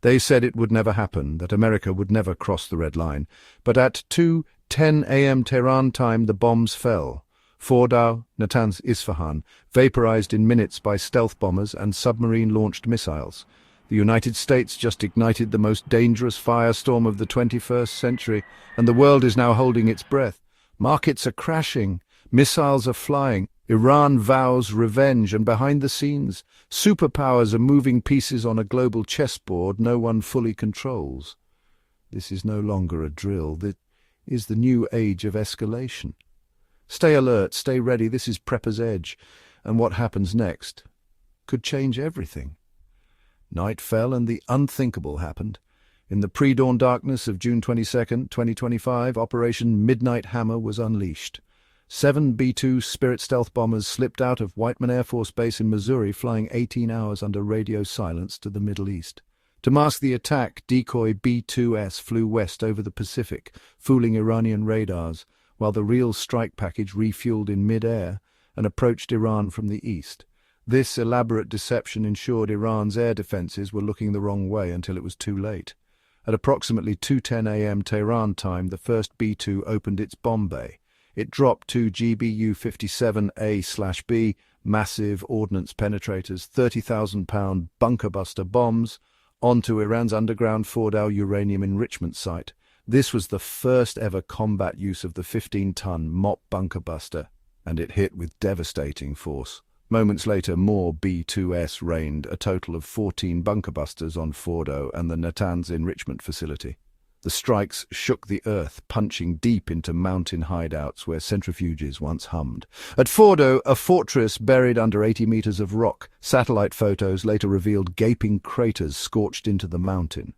They said it would never happen, that America would never cross the red line. But at 2:10 a.m. Tehran time, the bombs fell. Fordow, Natanz, Isfahan, vaporized in minutes by stealth bombers and submarine-launched missiles. The United States just ignited the most dangerous firestorm of the 21st century, and the world is now holding its breath. Markets are crashing, missiles are flying, Iran vows revenge, and behind the scenes, superpowers are moving pieces on a global chessboard no one fully controls. This is no longer a drill. This is the new age of escalation. Stay alert, stay ready. This is Prepper's Edge, and what happens next could change everything. Night fell and the unthinkable happened. In the pre-dawn darkness of June 22, 2025, Operation Midnight Hammer was unleashed. 7 B-2 Spirit stealth bombers slipped out of Whiteman Air Force Base in Missouri, flying 18 hours under radio silence to the Middle East. To mask the attack, decoy B-2S flew west over the Pacific, fooling Iranian radars, while the real strike package refueled in mid-air and approached Iran from the east. This elaborate deception ensured Iran's air defenses were looking the wrong way until it was too late. At approximately 2:10 a.m. Tehran time, the first B-2 opened its bomb bay. It dropped 2 GBU-57A/B massive ordnance penetrators, 30,000-pound bunker-buster bombs, onto Iran's underground Fordow uranium enrichment site. This was the first ever combat use of the 15-ton MOP bunker buster, and it hit with devastating force. Moments later, more B-2S rained, a total of 14 bunker busters on Fordow and the Natanz enrichment facility. The strikes shook the earth, punching deep into mountain hideouts where centrifuges once hummed. At Fordow, a fortress buried under 80 meters of rock, satellite photos later revealed gaping craters scorched into the mountain.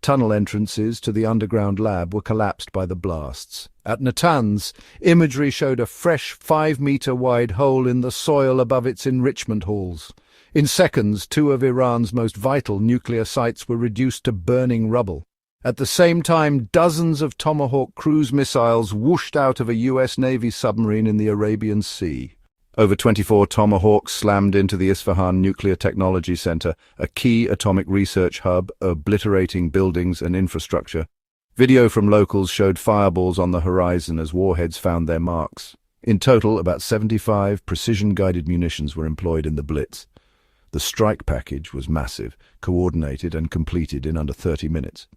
Tunnel entrances to the underground lab were collapsed by the blasts. At Natanz, imagery showed a fresh 5-meter-wide hole in the soil above its enrichment halls. In seconds, 2 of Iran's most vital nuclear sites were reduced to burning rubble. At the same time, dozens of Tomahawk cruise missiles whooshed out of a U.S. Navy submarine in the Arabian Sea. Over 24 Tomahawks slammed into the Isfahan Nuclear Technology Center, a key atomic research hub, obliterating buildings and infrastructure. Video from locals showed fireballs on the horizon as warheads found their marks. In total, about 75 precision-guided munitions were employed in the blitz. The strike package was massive, coordinated and completed in under 30 minutes.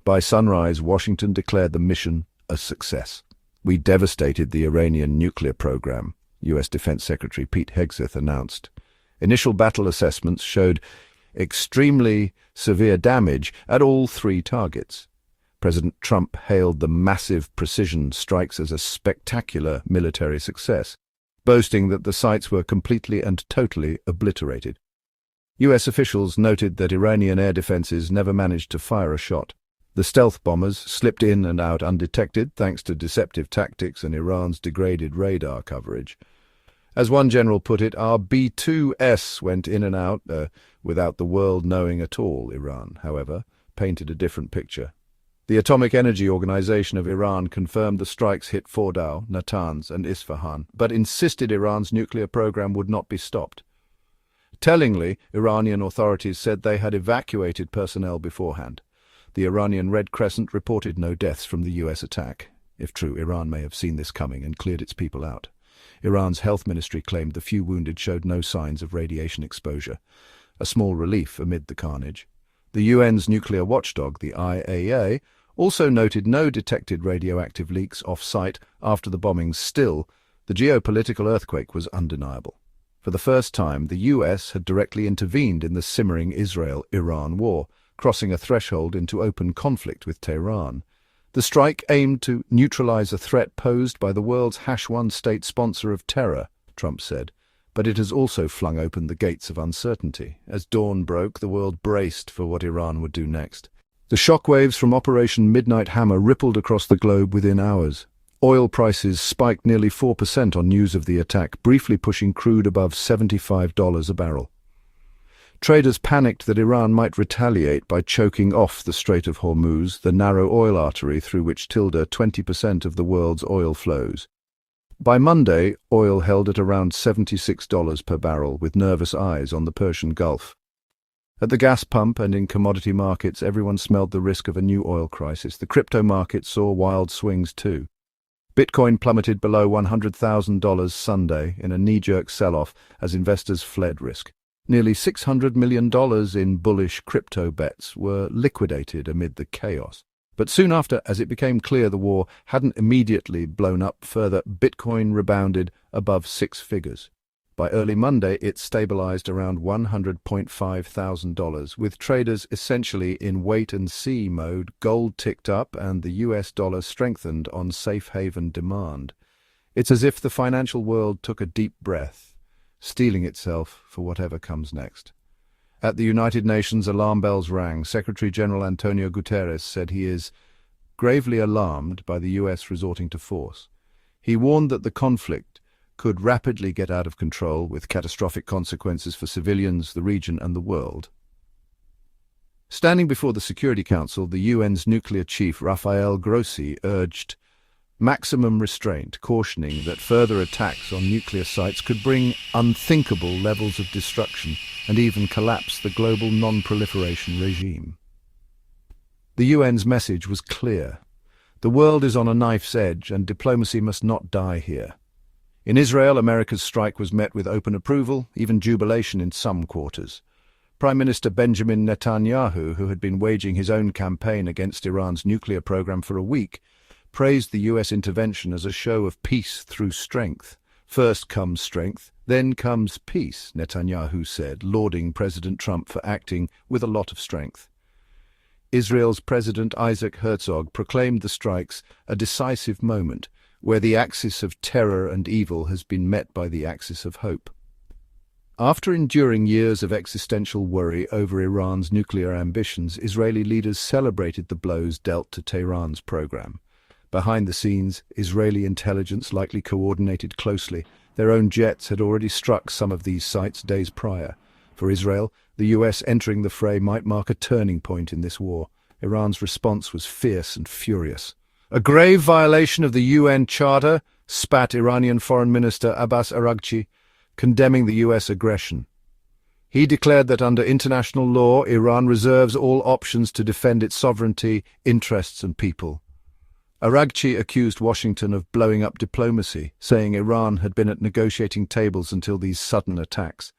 By sunrise, Washington declared the mission a success. "We devastated the Iranian nuclear program," U.S. Defense Secretary Pete Hegseth announced. Initial battle assessments showed extremely severe damage at all 3 targets. President Trump hailed the massive precision strikes as a spectacular military success, boasting that the sites were completely and totally obliterated. U.S. officials noted that Iranian air defenses never managed to fire a shot. The stealth bombers slipped in and out undetected thanks to deceptive tactics and Iran's degraded radar coverage. As one general put it, our B-2S went in and out without the world knowing at all. Iran, however, painted a different picture. The Atomic Energy Organization of Iran confirmed the strikes hit Fordow, Natanz, and Isfahan, but insisted Iran's nuclear program would not be stopped. Tellingly, Iranian authorities said they had evacuated personnel beforehand. The Iranian Red Crescent reported no deaths from the U.S. attack. If true, Iran may have seen this coming and cleared its people out. Iran's health ministry claimed the few wounded showed no signs of radiation exposure, a small relief amid the carnage. The UN's nuclear watchdog, the IAEA, also noted no detected radioactive leaks off-site after the bombings. Still, the geopolitical earthquake was undeniable. For the first time, the U.S. had directly intervened in the simmering Israel-Iran war, crossing a threshold into open conflict with Tehran. The strike aimed to neutralize a threat posed by the world's #1 state sponsor of terror, Trump said, but it has also flung open the gates of uncertainty. As dawn broke, the world braced for what Iran would do next. The shockwaves from Operation Midnight Hammer rippled across the globe within hours. Oil prices spiked nearly 4% on news of the attack, briefly pushing crude above $75 a barrel. Traders panicked that Iran might retaliate by choking off the Strait of Hormuz, the narrow oil artery through which 20% of the world's oil flows. By Monday, oil held at around $76 per barrel, with nervous eyes on the Persian Gulf. At the gas pump and in commodity markets, everyone smelled the risk of a new oil crisis. The crypto market saw wild swings too. Bitcoin plummeted below $100,000 Sunday in a knee-jerk sell-off as investors fled risk. Nearly $600 million in bullish crypto bets were liquidated amid the chaos. But soon after, as it became clear the war hadn't immediately blown up further, Bitcoin rebounded above six figures. By early Monday, it stabilized around $100,500, with traders essentially in wait-and-see mode. Gold ticked up and the US dollar strengthened on safe haven demand. It's as if the financial world took a deep breath, steeling itself for whatever comes next. At the United Nations, alarm bells rang. Secretary General Antonio Guterres said he is gravely alarmed by the US resorting to force. He warned that the conflict could rapidly get out of control with catastrophic consequences for civilians, the region, and the world. Standing before the Security Council, the UN's nuclear chief, Rafael Grossi, urged maximum restraint, cautioning that further attacks on nuclear sites could bring unthinkable levels of destruction and even collapse the global non-proliferation regime. The UN's message was clear. The world is on a knife's edge, and diplomacy must not die here. In Israel, America's strike was met with open approval, even jubilation in some quarters. Prime Minister Benjamin Netanyahu, who had been waging his own campaign against Iran's nuclear program for a week, praised the US intervention as a show of peace through strength. First comes strength, then comes peace, Netanyahu said, lauding President Trump for acting with a lot of strength. Israel's President Isaac Herzog proclaimed the strikes a decisive moment, where the axis of terror and evil has been met by the axis of hope. After enduring years of existential worry over Iran's nuclear ambitions, Israeli leaders celebrated the blows dealt to Tehran's program. Behind the scenes, Israeli intelligence likely coordinated closely. Their own jets had already struck some of these sites days prior. For Israel, the US entering the fray might mark a turning point in this war. Iran's response was fierce and furious. A grave violation of the UN Charter, spat Iranian Foreign Minister Abbas Araghchi, condemning the US aggression. He declared that under international law, Iran reserves all options to defend its sovereignty, interests and people. Araghchi accused Washington of blowing up diplomacy, saying Iran had been at negotiating tables until these sudden attacks.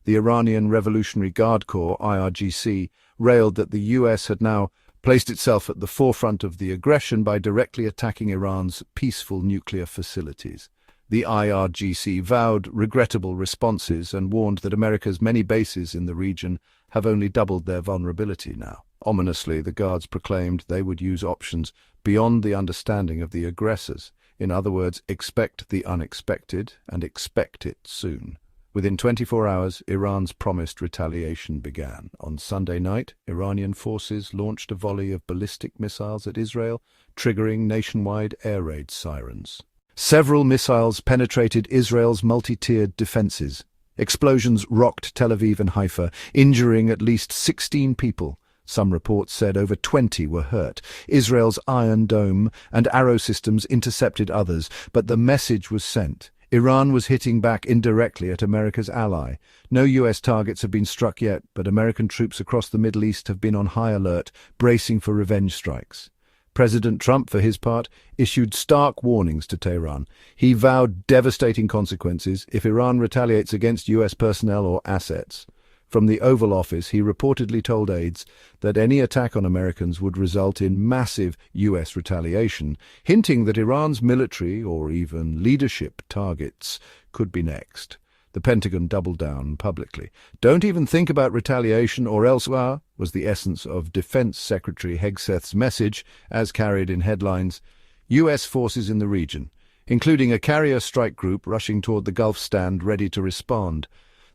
The Iranian Revolutionary Guard Corps, IRGC, railed that the US had now placed itself at the forefront of the aggression by directly attacking Iran's peaceful nuclear facilities. The IRGC vowed regrettable responses and warned that America's many bases in the region have only doubled their vulnerability now. Ominously, the Guards proclaimed they would use options beyond the understanding of the aggressors. In other words, expect the unexpected and expect it soon. Within 24 hours, Iran's promised retaliation began. On Sunday night, Iranian forces launched a volley of ballistic missiles at Israel, triggering nationwide air raid sirens. Several missiles penetrated Israel's multi-tiered defenses. Explosions rocked Tel Aviv and Haifa, injuring at least 16 people. Some reports said over 20 were hurt. Israel's Iron Dome and Arrow systems intercepted others, but the message was sent. Iran was hitting back indirectly at America's ally. No US targets have been struck yet, but American troops across the Middle East have been on high alert, bracing for revenge strikes. President Trump, for his part, issued stark warnings to Tehran. He vowed devastating consequences if Iran retaliates against US personnel or assets. From the Oval Office, he reportedly told aides that any attack on Americans would result in massive US retaliation, hinting that Iran's military or even leadership targets could be next. The Pentagon doubled down publicly. "Don't even think about retaliation or else," was the essence of Defense Secretary Hegseth's message, as carried in headlines. US forces in the region, including a carrier strike group rushing toward the Gulf stand ready to respond.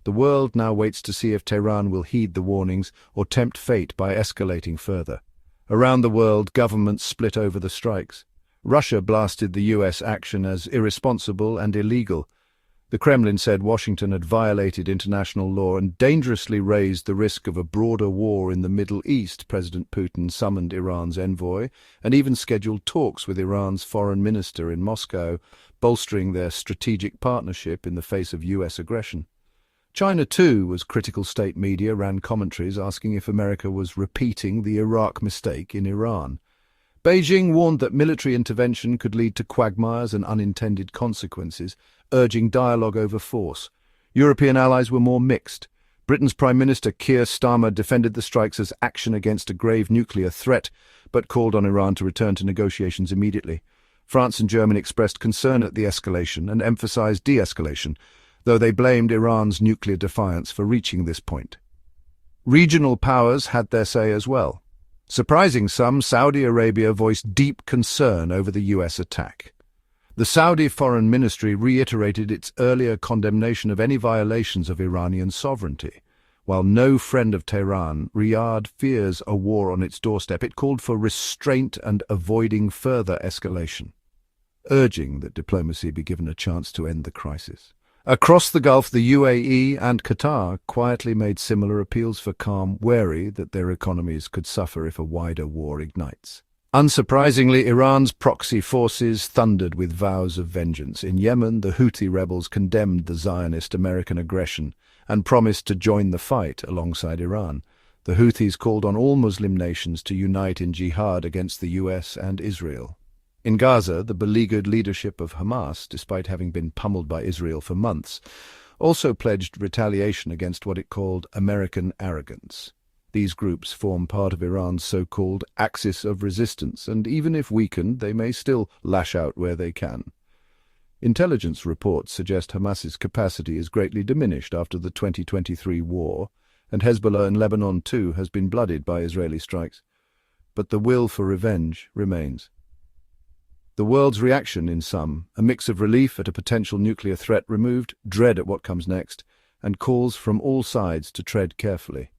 The world now waits to see if Tehran will heed the warnings or tempt fate by escalating further. Around the world, governments split over the strikes. Russia blasted the US action as irresponsible and illegal. The Kremlin said Washington had violated international law and dangerously raised the risk of a broader war in the Middle East. President Putin summoned Iran's envoy and even scheduled talks with Iran's foreign minister in Moscow, bolstering their strategic partnership in the face of US aggression. China, too, was critical state media ran commentaries asking if America was repeating the Iraq mistake in Iran. Beijing warned that military intervention could lead to quagmires and unintended consequences, urging dialogue over force. European allies were more mixed. Britain's Prime Minister Keir Starmer defended the strikes as action against a grave nuclear threat, but called on Iran to return to negotiations immediately. France and Germany expressed concern at the escalation and emphasized de-escalation, though they blamed Iran's nuclear defiance for reaching this point. Regional powers had their say as well. Surprising some, Saudi Arabia voiced deep concern over the US attack. The Saudi Foreign Ministry reiterated its earlier condemnation of any violations of Iranian sovereignty. While no friend of Tehran, Riyadh fears a war on its doorstep, it called for restraint and avoiding further escalation, urging that diplomacy be given a chance to end the crisis. Across the Gulf, the UAE and Qatar quietly made similar appeals for calm, wary that their economies could suffer if a wider war ignites. Unsurprisingly, Iran's proxy forces thundered with vows of vengeance. In Yemen, the Houthi rebels condemned the Zionist American aggression and promised to join the fight alongside Iran. The Houthis called on all Muslim nations to unite in jihad against the US and Israel. In Gaza, the beleaguered leadership of Hamas, despite having been pummeled by Israel for months, also pledged retaliation against what it called American arrogance. These groups form part of Iran's so-called axis of resistance, and even if weakened, they may still lash out where they can. Intelligence reports suggest Hamas's capacity is greatly diminished after the 2023 war, and Hezbollah in Lebanon too has been bloodied by Israeli strikes. But the will for revenge remains. The world's reaction, in sum, a mix of relief at a potential nuclear threat removed, dread at what comes next, and calls from all sides to tread carefully.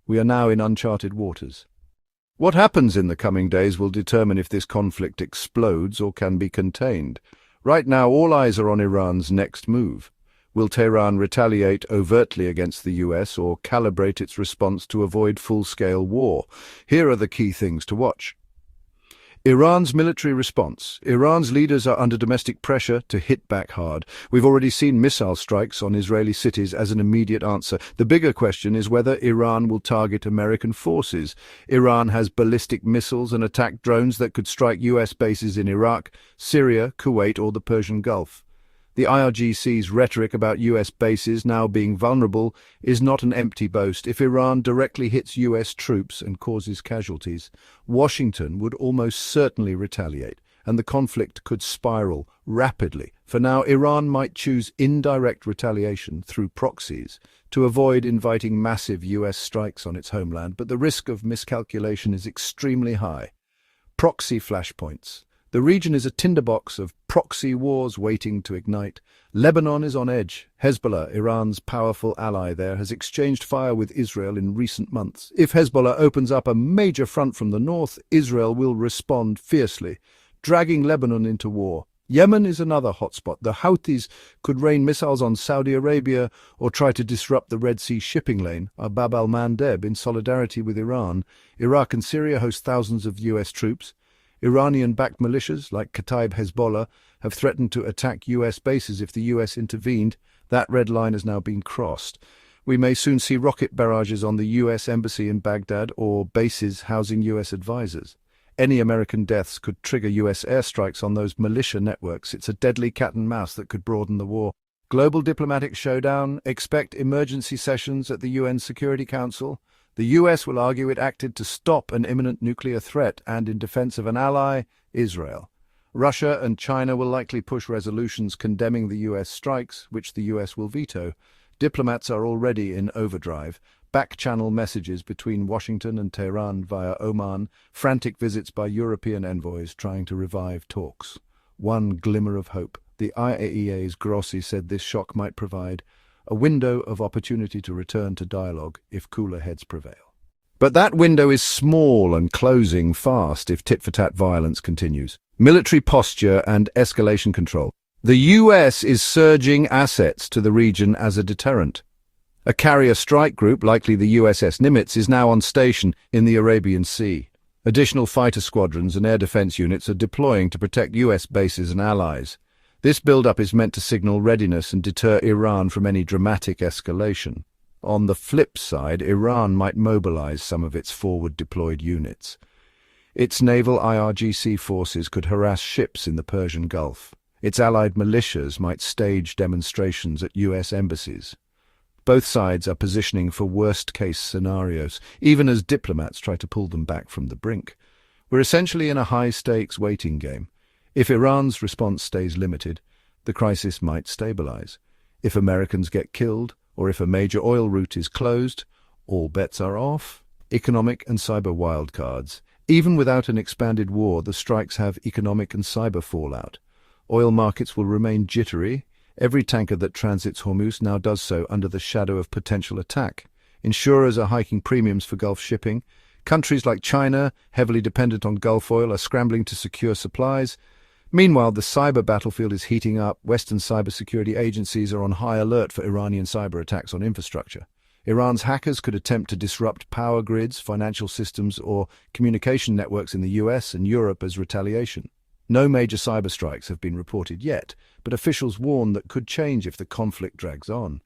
We are now in uncharted waters. What happens in the coming days will determine if this conflict explodes or can be contained. Right now, all eyes are on Iran's next move. Will Tehran retaliate overtly against the US or calibrate its response to avoid full-scale war? Here are the key things to watch. Iran's military response. Iran's leaders are under domestic pressure to hit back hard. We've already seen missile strikes on Israeli cities as an immediate answer. The bigger question is whether Iran will target American forces. Iran has ballistic missiles and attack drones that could strike US bases in Iraq, Syria, Kuwait, or the Persian Gulf. The IRGC's rhetoric about US bases now being vulnerable is not an empty boast. If Iran directly hits US troops and causes casualties, Washington would almost certainly retaliate, and the conflict could spiral rapidly. For now, Iran might choose indirect retaliation through proxies to avoid inviting massive US strikes on its homeland, but the risk of miscalculation is extremely high. Proxy flashpoints. The region is a tinderbox of proxy wars waiting to ignite. Lebanon is on edge. Hezbollah, Iran's powerful ally there, has exchanged fire with Israel in recent months. If Hezbollah opens up a major front from the north, Israel will respond fiercely, dragging Lebanon into war. Yemen is another hotspot. The Houthis could rain missiles on Saudi Arabia or try to disrupt the Red Sea shipping lane, Bab al-Mandeb, in solidarity with Iran. Iraq and Syria host thousands of US troops. Iranian-backed militias, like Kataib Hezbollah, have threatened to attack US bases if the US intervened. That red line has now been crossed. We may soon see rocket barrages on the US embassy in Baghdad or bases housing US advisors. Any American deaths could trigger US airstrikes on those militia networks. It's a deadly cat-and-mouse that could broaden the war. Global diplomatic showdown. Expect emergency sessions at the UN Security Council. The US will argue it acted to stop an imminent nuclear threat and in defense of an ally, Israel. Russia and China will likely push resolutions condemning the US strikes, which the US will veto. Diplomats are already in overdrive. Back-channel messages between Washington and Tehran via Oman, frantic visits by European envoys trying to revive talks. One glimmer of hope. The IAEA's Grossi said this shock might provide a window of opportunity to return to dialogue if cooler heads prevail. But that window is small and closing fast if tit-for-tat violence continues. Military posture and escalation control. The US is surging assets to the region as a deterrent. A carrier strike group, likely the USS Nimitz, is now on station in the Arabian Sea. Additional fighter squadrons and air defense units are deploying to protect US bases and allies. This build-up is meant to signal readiness and deter Iran from any dramatic escalation. On the flip side, Iran might mobilize some of its forward-deployed units. Its naval IRGC forces could harass ships in the Persian Gulf. Its allied militias might stage demonstrations at US embassies. Both sides are positioning for worst-case scenarios, even as diplomats try to pull them back from the brink. We're essentially in a high-stakes waiting game. If Iran's response stays limited, the crisis might stabilize. If Americans get killed, or if a major oil route is closed, all bets are off. Economic and cyber wildcards. Even without an expanded war, the strikes have economic and cyber fallout. Oil markets will remain jittery. Every tanker that transits Hormuz now does so under the shadow of potential attack. Insurers are hiking premiums for Gulf shipping. Countries like China, heavily dependent on Gulf oil, are scrambling to secure supplies. Meanwhile, the cyber battlefield is heating up. Western cybersecurity agencies are on high alert for Iranian cyber attacks on infrastructure. Iran's hackers could attempt to disrupt power grids, financial systems, or communication networks in the US and Europe as retaliation. No major cyber strikes have been reported yet, but officials warn that could change if the conflict drags on.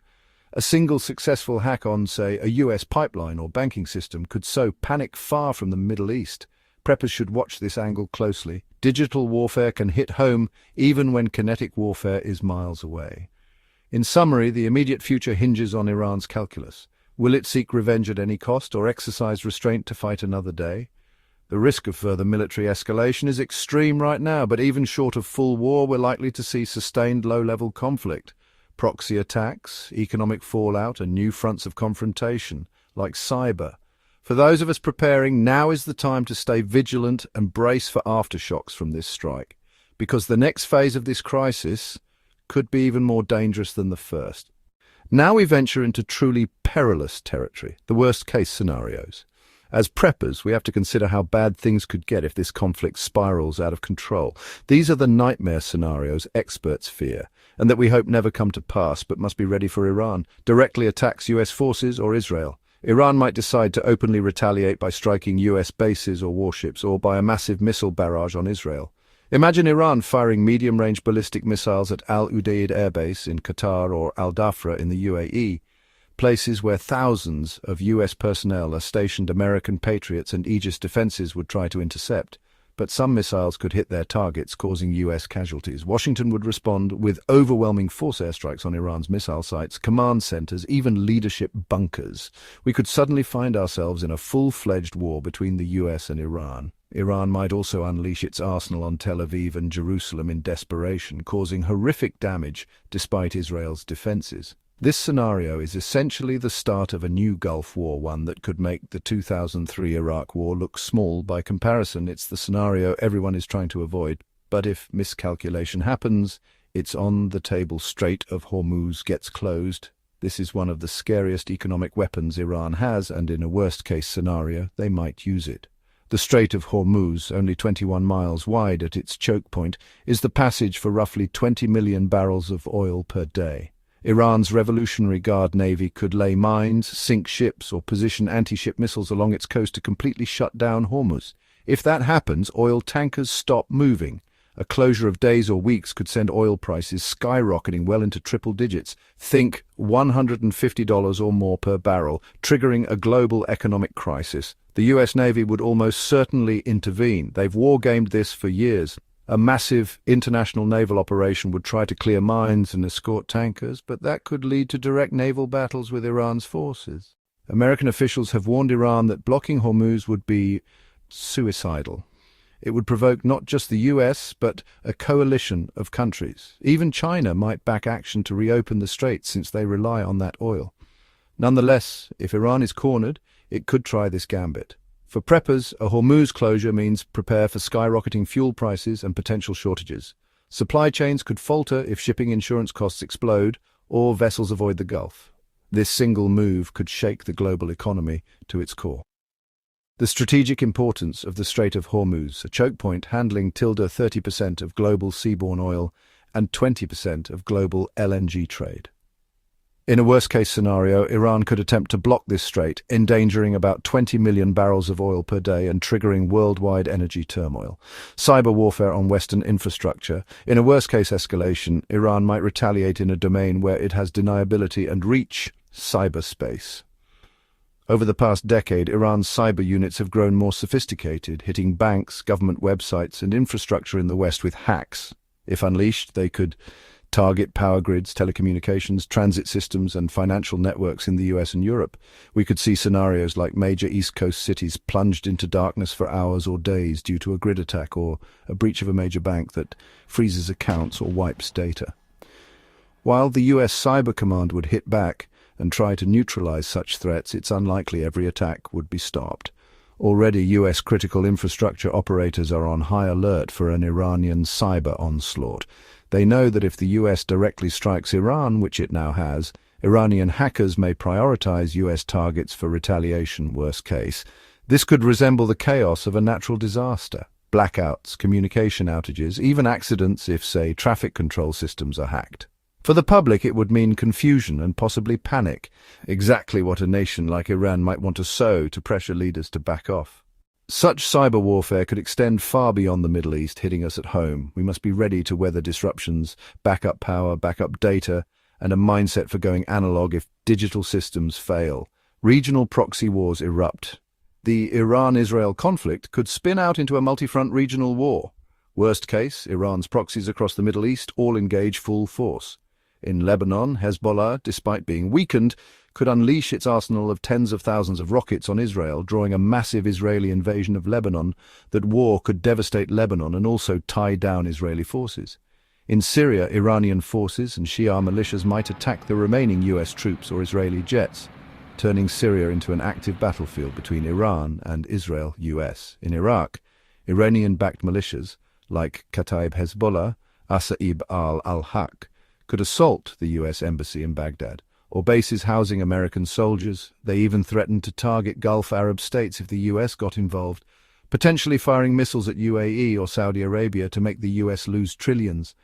A single successful hack on, say, a US pipeline or banking system could sow panic far from the Middle East. Preppers should watch this angle closely. Digital warfare can hit home even when kinetic warfare is miles away. In summary, the immediate future hinges on Iran's calculus. Will it seek revenge at any cost or exercise restraint to fight another day? The risk of further military escalation is extreme right now, but even short of full war, we're likely to see sustained low-level conflict, proxy attacks, economic fallout, and new fronts of confrontation, like cyber. For those of us preparing, now is the time to stay vigilant and brace for aftershocks from this strike, because the next phase of this crisis could be even more dangerous than the first. Now we venture into truly perilous territory, the worst-case scenarios. As preppers, we have to consider how bad things could get if this conflict spirals out of control. These are the nightmare scenarios experts fear, and that we hope never come to pass, but must be ready for Iran. Directly attacks US forces or Israel. Iran might decide to openly retaliate by striking US bases or warships, or by a massive missile barrage on Israel. Imagine Iran firing medium-range ballistic missiles at Al Udeid Air Base in Qatar or Al Dhafra in the UAE, places where thousands of US personnel are stationed. American Patriots and Aegis defenses would try to intercept, but some missiles could hit their targets, causing US casualties. Washington would respond with overwhelming force airstrikes on Iran's missile sites, command centers, even leadership bunkers. We could suddenly find ourselves in a full-fledged war between the US and Iran. Iran might also unleash its arsenal on Tel Aviv and Jerusalem in desperation, causing horrific damage despite Israel's defenses. This scenario is essentially the start of a new Gulf War, one that could make the 2003 Iraq War look small by comparison. It's the scenario everyone is trying to avoid. But if miscalculation happens, it's on the table. Strait of Hormuz gets closed. This is one of the scariest economic weapons Iran has, and in a worst-case scenario, they might use it. The Strait of Hormuz, only 21 miles wide at its choke point, is the passage for roughly 20 million barrels of oil per day. Iran's Revolutionary Guard Navy could lay mines, sink ships, or position anti-ship missiles along its coast to completely shut down Hormuz. If that happens, oil tankers stop moving. A closure of days or weeks could send oil prices skyrocketing well into triple digits. Think $150 or more per barrel, triggering a global economic crisis. The US Navy would almost certainly intervene. They've war-gamed this for years. A massive international naval operation would try to clear mines and escort tankers, but that could lead to direct naval battles with Iran's forces. American officials have warned Iran that blocking Hormuz would be suicidal. It would provoke not just the US, but a coalition of countries. Even China might back action to reopen the strait, since they rely on that oil. Nonetheless, if Iran is cornered, it could try this gambit. For preppers, a Hormuz closure means prepare for skyrocketing fuel prices and potential shortages. Supply chains could falter if shipping insurance costs explode or vessels avoid the Gulf. This single move could shake the global economy to its core. The strategic importance of the Strait of Hormuz, a choke point handling 30% of global seaborne oil and 20% of global LNG trade. In a worst-case scenario, Iran could attempt to block this strait, endangering about 20 million barrels of oil per day and triggering worldwide energy turmoil. Cyber warfare on Western infrastructure. In a worst-case escalation, Iran might retaliate in a domain where it has deniability and reach: cyberspace. Over the past decade, Iran's cyber units have grown more sophisticated, hitting banks, government websites, and infrastructure in the West with hacks. If unleashed, they could target power grids, telecommunications, transit systems, and financial networks in the US and Europe. We could see scenarios like major East Coast cities plunged into darkness for hours or days due to a grid attack or a breach of a major bank that freezes accounts or wipes data. While the US Cyber Command would hit back and try to neutralize such threats, it's unlikely every attack would be stopped. Already, US critical infrastructure operators are on high alert for an Iranian cyber onslaught. They know that if the US directly strikes Iran, which it now has, Iranian hackers may prioritize US targets for retaliation, worst case. This could resemble the chaos of a natural disaster: blackouts, communication outages, even accidents if, say, traffic control systems are hacked. For the public, it would mean confusion and possibly panic, exactly what a nation like Iran might want to sow to pressure leaders to back off. Such cyber warfare could extend far beyond the Middle East, hitting us at home. We must be ready to weather disruptions, backup power, backup data, and a mindset for going analog if digital systems fail. Regional proxy wars erupt. The Iran-Israel conflict could spin out into a multi-front regional war. Worst case, Iran's proxies across the Middle East all engage full force. In Lebanon, Hezbollah, despite being weakened, could unleash its arsenal of tens of thousands of rockets on Israel, drawing a massive Israeli invasion of Lebanon. That war could devastate Lebanon and also tie down Israeli forces. In Syria, Iranian forces and Shia militias might attack the remaining US troops or Israeli jets, turning Syria into an active battlefield between Iran and Israel-US. In Iraq, Iranian-backed militias, like Kataib Hezbollah, Asaib al-Haq, could assault the US embassy in Baghdad, or bases housing American soldiers. They even threatened to target Gulf Arab states if the US got involved, potentially firing missiles at UAE or Saudi Arabia to make the US lose trillions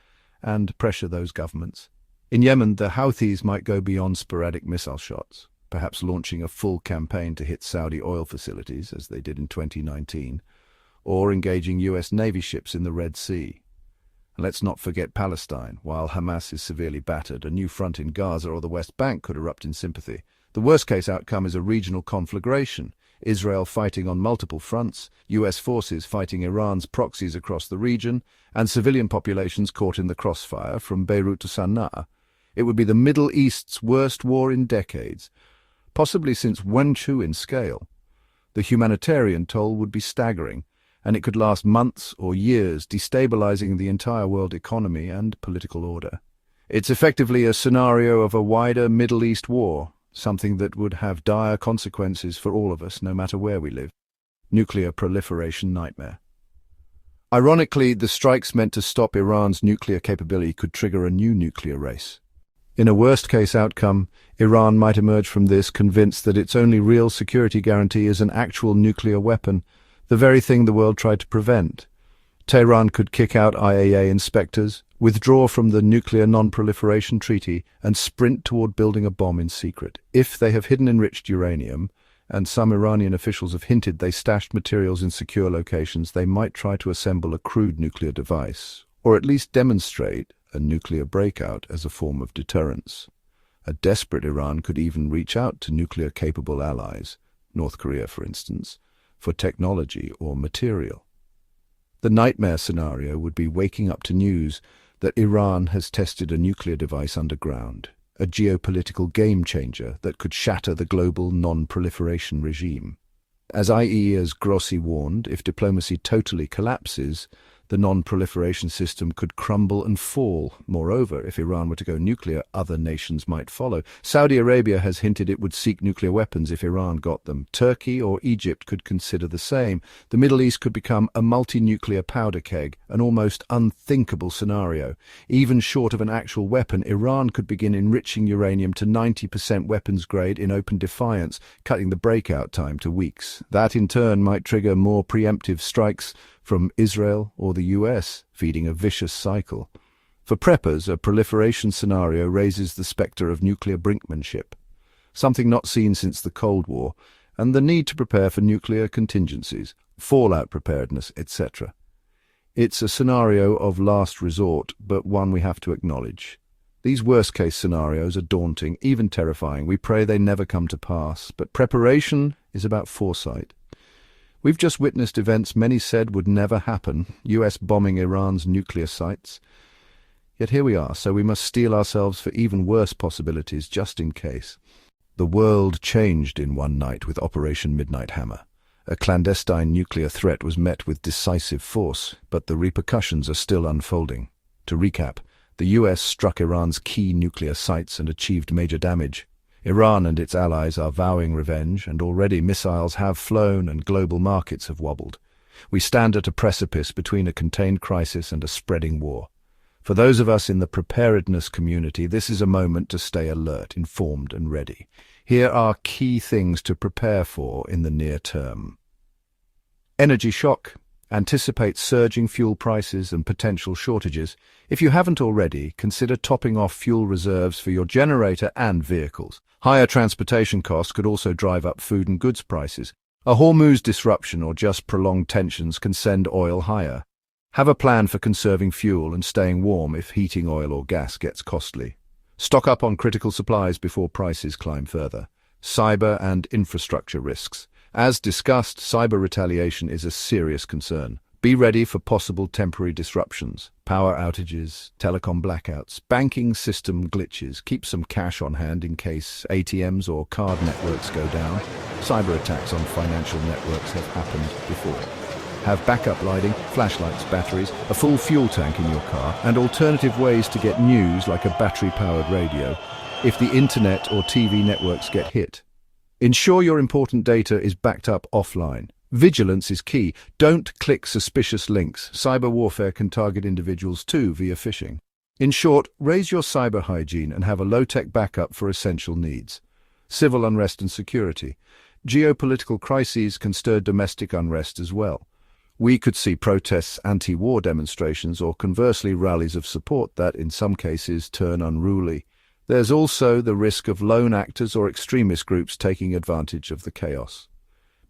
and pressure those governments. In Yemen, the Houthis might go beyond sporadic missile shots, perhaps launching a full campaign to hit Saudi oil facilities, as they did in 2019, or engaging US Navy ships in the Red Sea. And let's not forget Palestine. While Hamas is severely battered, a new front in Gaza or the West Bank could erupt in sympathy. The worst-case outcome is a regional conflagration: Israel fighting on multiple fronts, US forces fighting Iran's proxies across the region, and civilian populations caught in the crossfire from Beirut to Sana'a. It would be the Middle East's worst war in decades, possibly since Wenchu in scale. The humanitarian toll would be staggering, and it could last months or years, destabilizing the entire world economy and political order. It's effectively a scenario of a wider Middle East war, something that would have dire consequences for all of us, no matter where we live. Nuclear proliferation nightmare. Ironically, the strikes meant to stop Iran's nuclear capability could trigger a new nuclear race. In a worst-case outcome, Iran might emerge from this convinced that its only real security guarantee is an actual nuclear weapon, the very thing the world tried to prevent. Tehran could kick out IAEA inspectors, withdraw from the Nuclear Non-Proliferation Treaty, and sprint toward building a bomb in secret. If they have hidden enriched uranium, and some Iranian officials have hinted they stashed materials in secure locations, they might try to assemble a crude nuclear device, or at least demonstrate a nuclear breakout as a form of deterrence. A desperate Iran could even reach out to nuclear-capable allies, North Korea for instance, for technology or material. The nightmare scenario would be waking up to news that Iran has tested a nuclear device underground, a geopolitical game-changer that could shatter the global non-proliferation regime. As IAEA's Grossi warned, if diplomacy totally collapses, the non-proliferation system could crumble and fall. Moreover, if Iran were to go nuclear, other nations might follow. Saudi Arabia has hinted it would seek nuclear weapons if Iran got them. Turkey or Egypt could consider the same. The Middle East could become a multi-nuclear powder keg, an almost unthinkable scenario. Even short of an actual weapon, Iran could begin enriching uranium to 90% weapons grade in open defiance, cutting the breakout time to weeks. That in turn might trigger more preemptive strikes from Israel or the US, feeding a vicious cycle. For preppers, a proliferation scenario raises the spectre of nuclear brinkmanship, something not seen since the Cold War, and the need to prepare for nuclear contingencies, fallout preparedness, etc. It's a scenario of last resort, but one we have to acknowledge. These worst-case scenarios are daunting, even terrifying. We pray they never come to pass, but preparation is about foresight. We've just witnessed events many said would never happen, US bombing Iran's nuclear sites. Yet here we are, so we must steel ourselves for even worse possibilities just in case. The world changed in one night with Operation Midnight Hammer. A clandestine nuclear threat was met with decisive force, but the repercussions are still unfolding. To recap, the US struck Iran's key nuclear sites and achieved major damage. Iran and its allies are vowing revenge, and already missiles have flown and global markets have wobbled. We stand at a precipice between a contained crisis and a spreading war. For those of us in the preparedness community, this is a moment to stay alert, informed and ready. Here are key things to prepare for in the near term. Energy shock. Anticipate surging fuel prices and potential shortages. If you haven't already, consider topping off fuel reserves for your generator and vehicles. Higher transportation costs could also drive up food and goods prices. A Hormuz disruption or just prolonged tensions can send oil higher. Have a plan for conserving fuel and staying warm if heating oil or gas gets costly. Stock up on critical supplies before prices climb further. Cyber and infrastructure risks. As discussed, cyber retaliation is a serious concern. Be ready for possible temporary disruptions, power outages, telecom blackouts, banking system glitches. Keep some cash on hand in case ATMs or card networks go down. Cyber attacks on financial networks have happened before. Have backup lighting, flashlights, batteries, a full fuel tank in your car, and alternative ways to get news like a battery-powered radio if the internet or TV networks get hit. Ensure your important data is backed up offline. Vigilance is key. Don't click suspicious links. Cyber warfare can target individuals too via phishing. In short, raise your cyber hygiene and have a low-tech backup for essential needs. Civil unrest and security. Geopolitical crises can stir domestic unrest as well. We could see protests, anti-war demonstrations, or conversely rallies of support that, in some cases, turn unruly. There's also the risk of lone actors or extremist groups taking advantage of the chaos.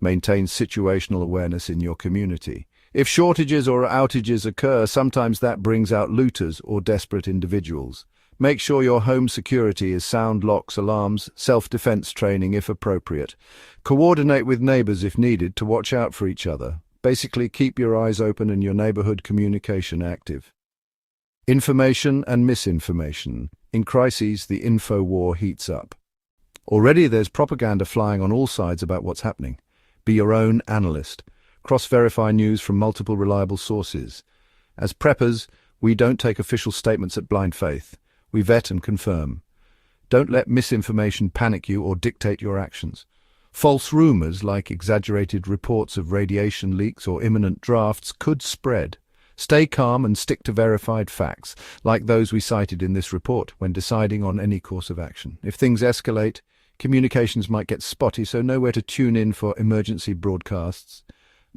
Maintain situational awareness in your community. If shortages or outages occur, sometimes that brings out looters or desperate individuals. Make sure your home security is sound locks, alarms, self-defense training if appropriate. Coordinate with neighbors if needed to watch out for each other. Basically, keep your eyes open and your neighborhood communication active. Information and misinformation. In crises, the info war heats up. Already there's propaganda flying on all sides about what's happening. Be your own analyst. Cross-verify news from multiple reliable sources. As preppers, we don't take official statements at blind faith. We vet and confirm. Don't let misinformation panic you or dictate your actions. False rumors, like exaggerated reports of radiation leaks or imminent drafts, could spread. Stay calm and stick to verified facts, like those we cited in this report, when deciding on any course of action. If things escalate, communications might get spotty, so know where to tune in for emergency broadcasts,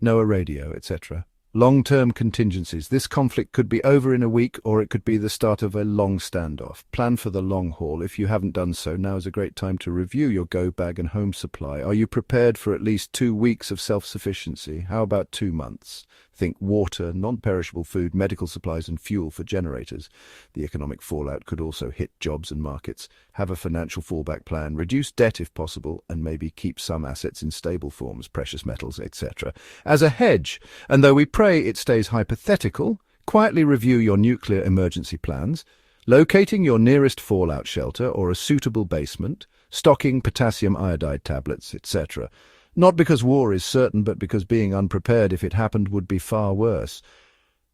know a radio, etc. Long-term contingencies. This conflict could be over in a week, or it could be the start of a long standoff. Plan for the long haul. If you haven't done so, now is a great time to review your go bag and home supply. Are you prepared for at least 2 weeks of self-sufficiency? How about 2 months? Think water, non-perishable food, medical supplies and fuel for generators. The economic fallout could also hit jobs and markets. Have a financial fallback plan. Reduce debt if possible, and maybe keep some assets in stable forms, precious metals, etc. as a hedge. And though we pray it stays hypothetical, quietly review your nuclear emergency plans, locating your nearest fallout shelter or a suitable basement, stocking potassium iodide tablets, etc. Not because war is certain, but because being unprepared if it happened would be far worse.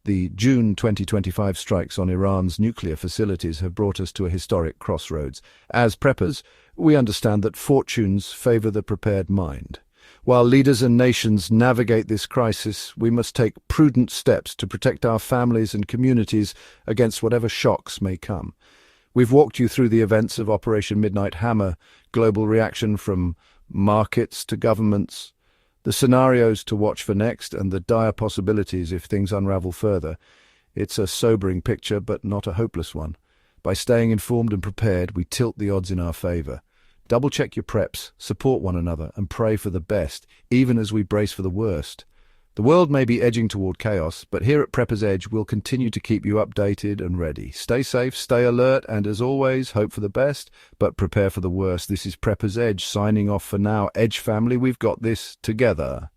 The June 2025 strikes on Iran's nuclear facilities have brought us to a historic crossroads. As preppers, we understand that fortunes favor the prepared mind. While leaders and nations navigate this crisis, we must take prudent steps to protect our families and communities against whatever shocks may come. We've walked you through the events of Operation Midnight Hammer, global reaction from markets to governments, the scenarios to watch for next, and the dire possibilities if things unravel further. It's a sobering picture, but not a hopeless one. By staying informed and prepared, we tilt the odds in our favor. Double-check your preps, support one another, and pray for the best, even as we brace for the worst. The world may be edging toward chaos, but here at Prepper's Edge, we'll continue to keep you updated and ready. Stay safe, stay alert, and as always, hope for the best, but prepare for the worst. This is Prepper's Edge, signing off for now. Edge family, we've got this together.